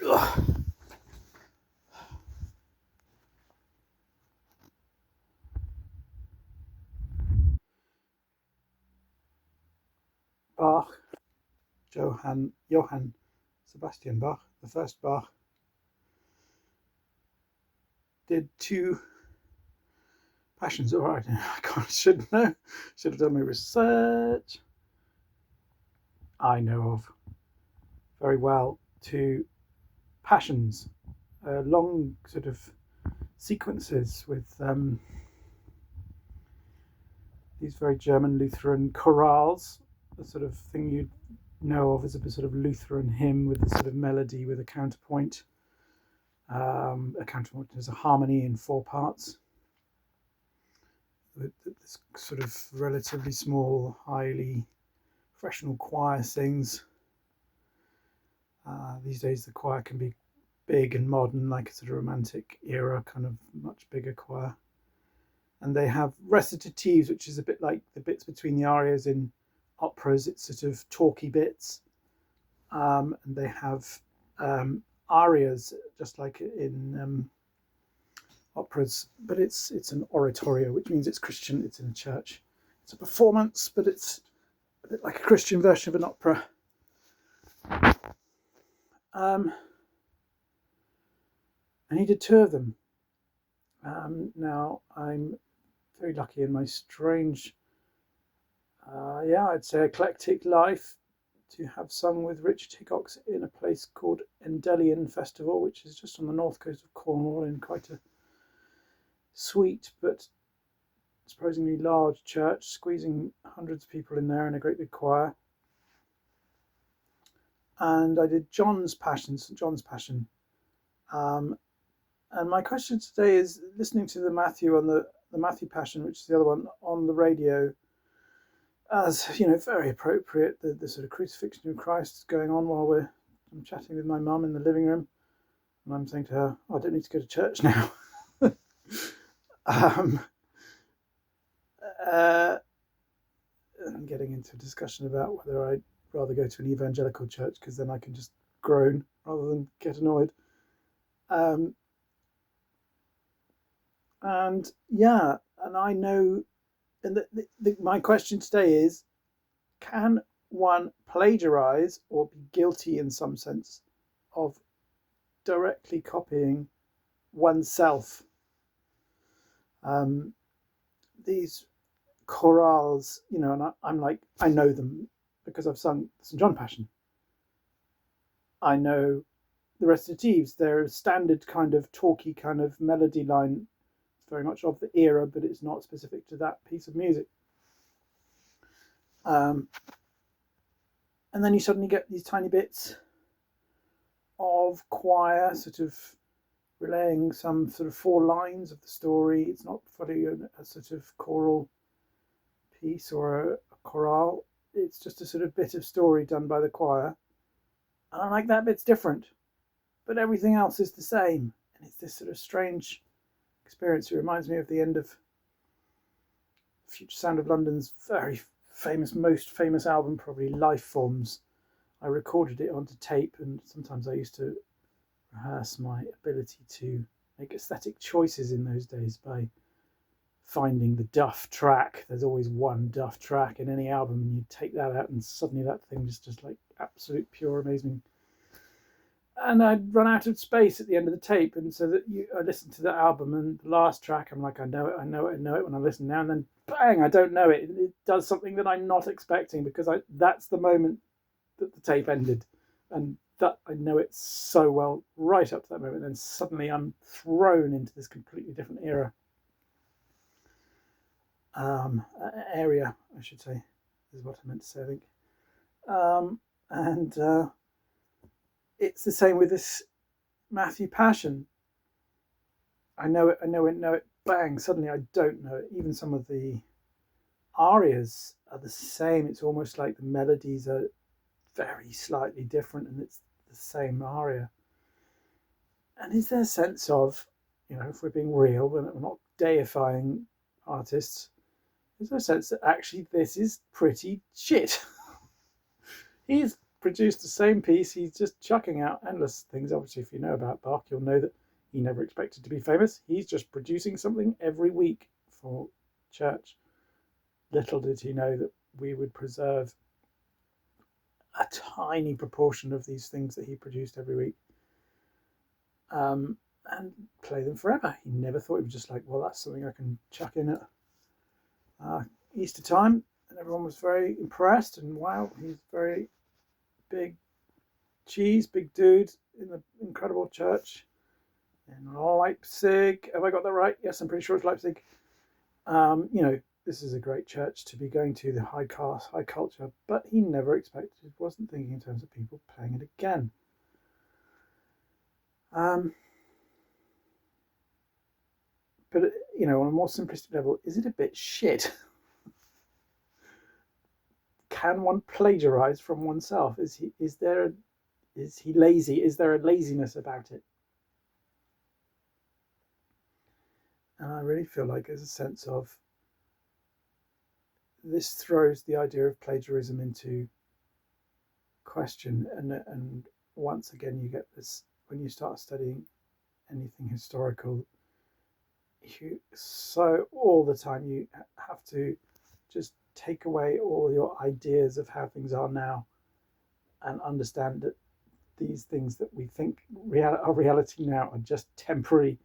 Ugh. Bach, Johann Sebastian Bach, the first Bach, did two passions. All right, I should know. Should have done my research. I know of very well two passions, long sort of sequences with these very German Lutheran chorales, the sort of thing you'd know of as a sort of Lutheran hymn with a sort of melody with a counterpoint. A counterpoint is a harmony in four parts. This sort of relatively small, highly professional choir sings. These days the choir can be big and modern, like a sort of romantic era, kind of much bigger choir. And they have recitatives, which is a bit like the bits between the arias in operas. It's sort of talky bits. And they have arias, just like in operas, but it's an oratorio, which means it's Christian. It's in a church. It's a performance, but it's a bit like a Christian version of an opera. And he did two of them. Now I'm very lucky in my strange, I'd say eclectic life to have sung with Richard Hickox in a place called Endellion Festival, which is just on the north coast of Cornwall in quite a sweet but surprisingly large church, squeezing hundreds of people in there in a great big choir. And I did John's Passion, St. John's Passion. And my question today is listening to the Matthew on the Matthew Passion, which is the other one, on the radio, as very appropriate. The sort of crucifixion of Christ is going on while I'm chatting with my mum in the living room, and I'm saying to her, I don't need to go to church now. And getting into a discussion about whether I'd rather go to an evangelical church, because then I can just groan rather than get annoyed. And I know, and my question today is, can one plagiarize or be guilty in some sense of directly copying oneself? These chorales, and I'm like, I know them because I've sung St. John Passion. I know the recitatives. They're a standard kind of talky kind of melody line. It's very much of the era, but it's not specific to that piece of music. And then you suddenly get these tiny bits of choir sort of relaying some sort of four lines of the story. It's not fully a sort of choral piece or a chorale. It's just a sort of bit of story done by the choir. And I'm like, that bit's different, but everything else is the same. And it's this sort of strange experience. It reminds me of the end of Future Sound of London's very famous, most famous album, probably Lifeforms. I recorded it onto tape, and sometimes I used to rehearse my ability to make aesthetic choices in those days by finding the duff track. There's always one duff track in any album, and you take that out and suddenly that thing is just like absolute pure amazing. And I'd run out of space at the end of the tape, and so that I listened to the album, and the last track I'm like, I know it when I listen now, and then bang, I don't know it. It does something that I'm not expecting, because that's the moment that the tape ended, and that I know it so well right up to that moment. Then suddenly I'm thrown into this completely different era. Area, I should say, is what I meant to say, I think. And it's the same with this Matthew Passion. I know it, bang, suddenly I don't know it. Even some of the arias are the same. It's almost like the melodies are very slightly different, and it's the same aria. And is there a sense of, if we're being real, we're not deifying artists, is there a sense that actually this is pretty shit? He's produced the same piece. He's just chucking out endless things. Obviously, if you know about Bach, you'll know that he never expected to be famous. He's just producing something every week for church. Little did he know that we would preserve a tiny proportion of these things that he produced every week, and play them forever. He never thought he was just like, well, that's something I can chuck in at Easter time, and everyone was very impressed. And wow, he's very big big dude in the incredible church in Leipzig. Have I got that right? Yes, I'm pretty sure it's Leipzig. This is a great church to be going to, the high class, high culture, but he never expected, wasn't thinking in terms of people playing it again. But, on a more simplistic level, is it a bit shit? Can one plagiarize from oneself? Is he lazy? Is there a laziness about it? And I really feel like there's a sense of this throws the idea of plagiarism into question. And once again, you get this when you start studying anything historical. So all the time you have to just take away all your ideas of how things are now and understand that these things that we think are reality now are just temporary.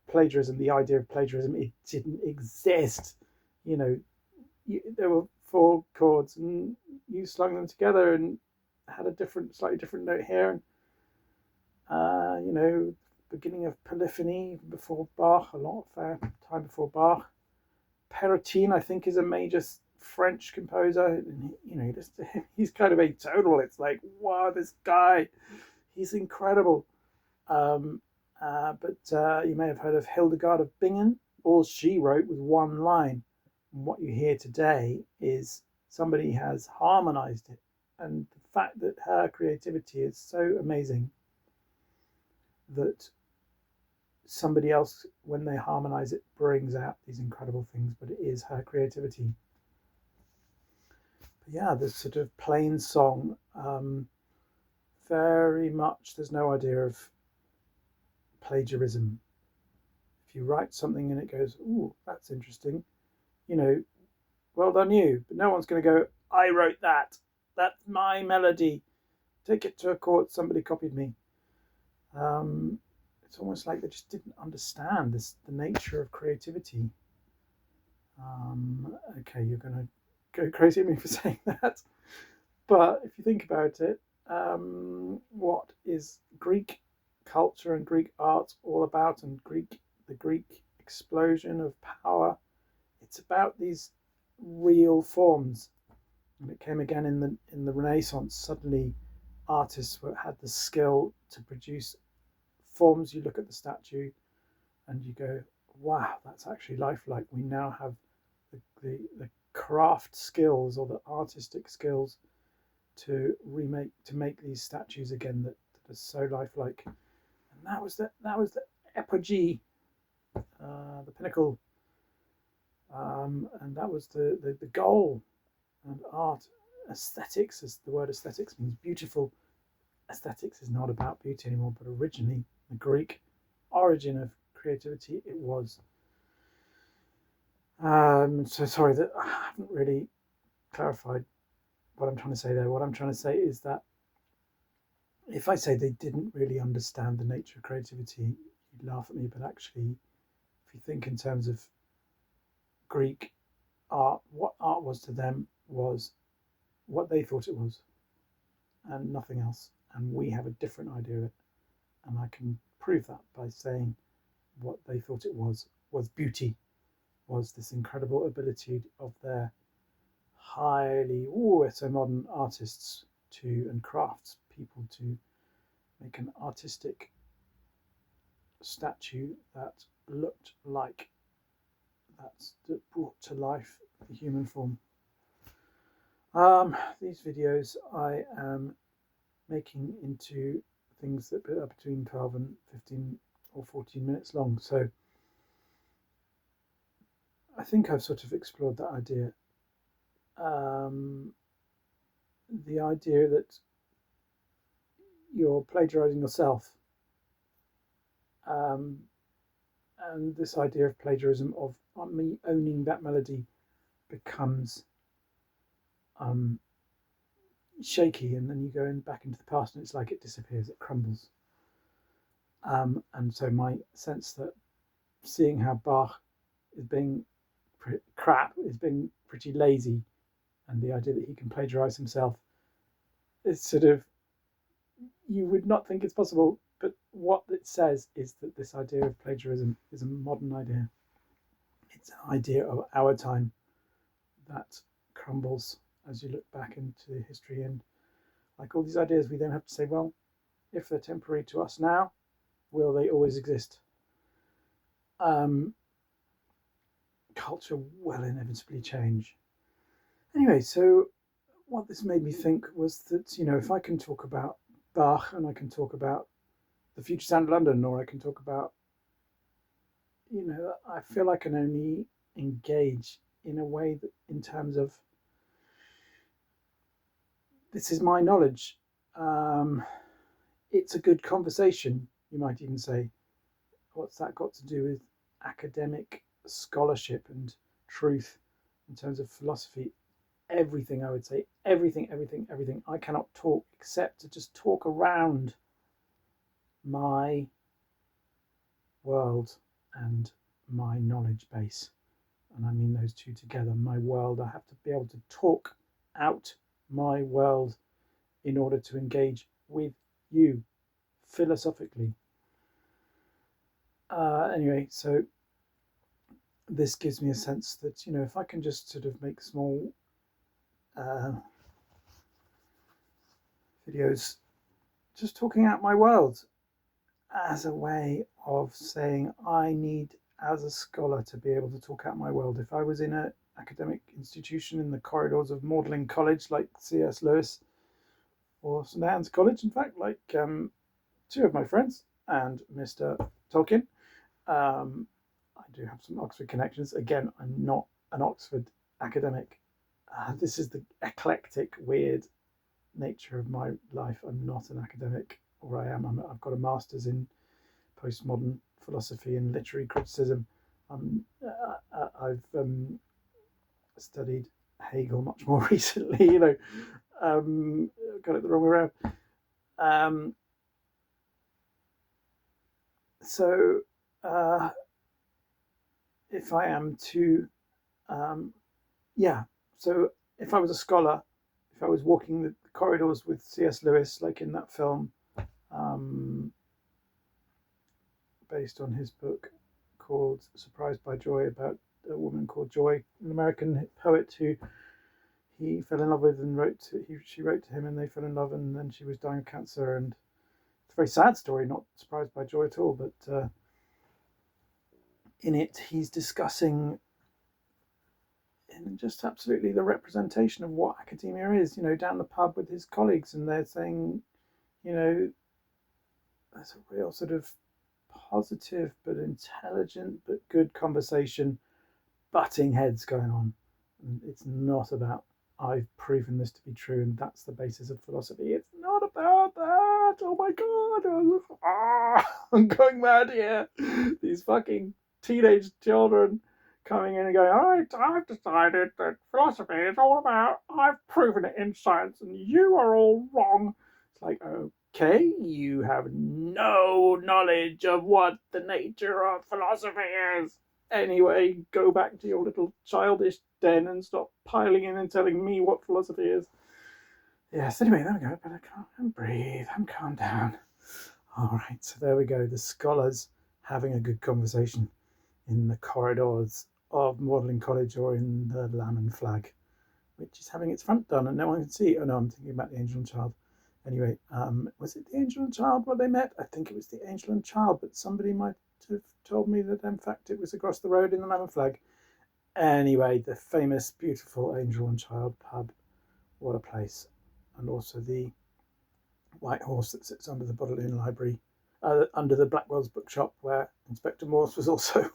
Plagiarism, the idea of plagiarism, it didn't exist. There were 4 chords and you slung them together and had a slightly different note here. And, beginning of polyphony before Bach, a lot of time before Bach. Pérotin, I think, is a major French composer. And, he's kind of atonal. It's like, wow, this guy, he's incredible. But you may have heard of Hildegard of Bingen. All she wrote was one line. And what you hear today is somebody has harmonized it. And the fact that her creativity is so amazing that somebody else, when they harmonize it, brings out these incredible things, but it is her creativity. But yeah, this sort of plain song, very much, there's no idea of plagiarism. If you write something and it goes, ooh, that's interesting, well done you, but no one's going to go, I wrote that, that's my melody, take it to a court, somebody copied me. It's almost like they just didn't understand the nature of creativity. Okay, you're going to go crazy at me for saying that, but if you think about it, what is Greek culture and Greek art all about, and the Greek explosion of power? It's about these real forms, and it came again in the Renaissance. Suddenly, artists had the skill to produce forms. You look at the statue and you go, wow, that's actually lifelike. We now have the craft skills or the artistic skills to make these statues again that are so lifelike. And that was the apogee, the pinnacle, and that was the goal. And art, aesthetics, as the word aesthetics means beautiful. Aesthetics is not about beauty anymore, but originally the Greek origin of creativity, it was. So sorry that I haven't really clarified what I'm trying to say there. What I'm trying to say is that if I say they didn't really understand the nature of creativity, you'd laugh at me, but actually, if you think in terms of Greek art, what art was to them was what they thought it was and nothing else. And we have a different idea of it. And I can prove that by saying what they thought it was beauty, was this incredible ability of their highly, so modern artists and crafts people to make an artistic statue that looked like that brought to life the human form. These videos I am making into things that are between 12 and 15 or 14 minutes long. So I think I've sort of explored that idea. the idea that you're plagiarizing yourself, um, and this idea of plagiarism of me owning that melody becomes um, shaky, and then you go back into the past, and it's like it disappears, it crumbles. And so my sense that seeing how Bach is being crap, is being pretty lazy, and the idea that he can plagiarize himself is sort of, you would not think it's possible, but what it says is that this idea of plagiarism is a modern idea. It's an idea of our time that crumbles as you look back into history. And like all these ideas, we then have to say, well, if they're temporary to us now, will they always exist? Culture will inevitably change. Anyway, so what this made me think was that, if I can talk about Bach and I can talk about the future sound of London, or I can talk about, I feel I can only engage in a way that, in terms of, this is my knowledge. It's a good conversation, you might even say. What's that got to do with academic scholarship and truth in terms of philosophy? Everything, I would say, everything. I cannot talk except to just talk around my world and my knowledge base. And I mean those two together. My world, I have to be able to talk out my world in order to engage with you philosophically. Anyway, so this gives me a sense that, if I can just sort of make small videos just talking out my world as a way of saying I need, as a scholar, to be able to talk out my world. If I was in an academic institution in the corridors of Magdalen College like C.S. Lewis, or St Anne's College, in fact, like two of my friends and Mr. Tolkien, I do have some Oxford connections. Again, I'm not an Oxford academic. This is the eclectic, weird nature of my life. I'm not an academic, or I've got a master's in postmodern philosophy and literary criticism. I've studied Hegel much more recently. Got it the wrong way around. So if I am to, so if I was a scholar, if I was walking the corridors with C.S. Lewis, like in that film, based on his book called Surprised by Joy, about a woman called Joy, an American poet who he fell in love with and she wrote to him, and they fell in love, and then she was dying of cancer, and it's a very sad story, not Surprised by Joy at all, but in it he's discussing in just absolutely the representation of what academia is, down the pub with his colleagues, and they're saying, there's a real sort of positive but intelligent but good conversation, butting heads going on. And it's not about, I've proven this to be true and that's the basis of philosophy. It's not about that. Oh my god. I'm going mad here. These fucking teenage children coming in and going, all right, I've decided that philosophy is all about, I've proven it in science and you are all wrong. It's like, okay, you have no knowledge of what the nature of philosophy is. Anyway, go back to your little childish den and stop piling in and telling me what philosophy is. Yes, anyway, there we go. But I can't breathe. I'm calmed down. All right, so there we go. The scholars having a good conversation in the corridors of Magdalen College, or in the Lamb and Flag, which is having its front done and no one can see. Oh no, I'm thinking about the Angel and Child. Anyway, was it the Angel and Child where they met? I think it was the Angel and Child, but somebody might have told me that in fact it was across the road in the Lamb and Flag. Anyway, the famous, beautiful Angel and Child pub. What a place. And also the White Horse that sits under the Bodleian Library, under the Blackwell's bookshop, where Inspector Morse was also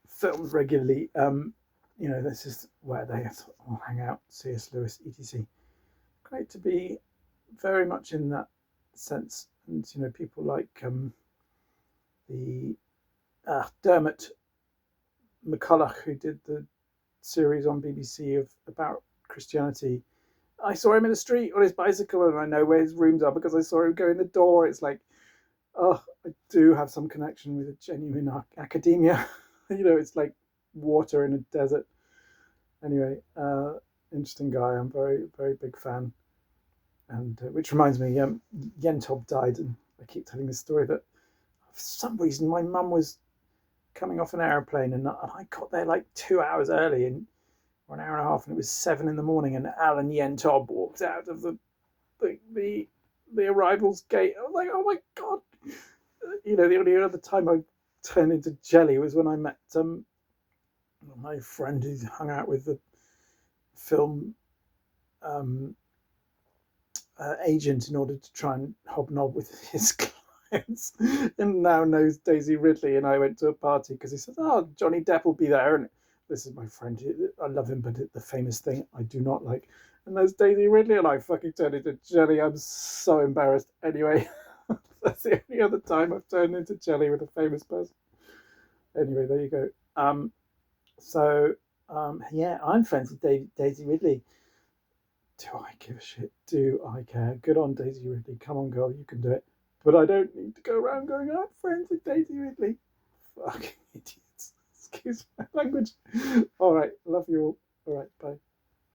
filmed regularly. This is where they all hang out, C.S. Lewis, etc. great to be very much in that sense. And people like the Dermot McCulloch, who did the series on BBC about Christianity. I saw him in the street on his bicycle, and I know where his rooms are because I saw him go in the door. It's like, oh, I do have some connection with a genuine academia. It's like water in a desert. Anyway, interesting guy. I'm very, very big fan. And which reminds me, Yentob died, and I keep telling this story that for some reason my mum was coming off an aeroplane, and I got there like 2 hours early, or an hour and a half, and it was 7 in the morning, and Alan Yentob walked out of the arrivals gate. I was like, oh my god! The only other time I turned into jelly was when I met my friend who hung out with the film agent in order to try and hobnob with his clients, and now knows Daisy Ridley. And I went to a party because he said, "Oh, Johnny Depp will be there." And this is my friend. I love him, but the famous thing I do not like. And there's Daisy Ridley, and I fucking turned into jelly. I'm so embarrassed. Anyway, that's the only other time I've turned into jelly with a famous person. Anyway, there you go. Yeah, I'm friends with Daisy Ridley. Do I give a shit? Do I care? Good on Daisy Ridley. Come on, girl, you can do it. But I don't need to go around going, I'm friends with Daisy Ridley. Fucking idiots. Excuse my language. All right, love you all. All right, bye.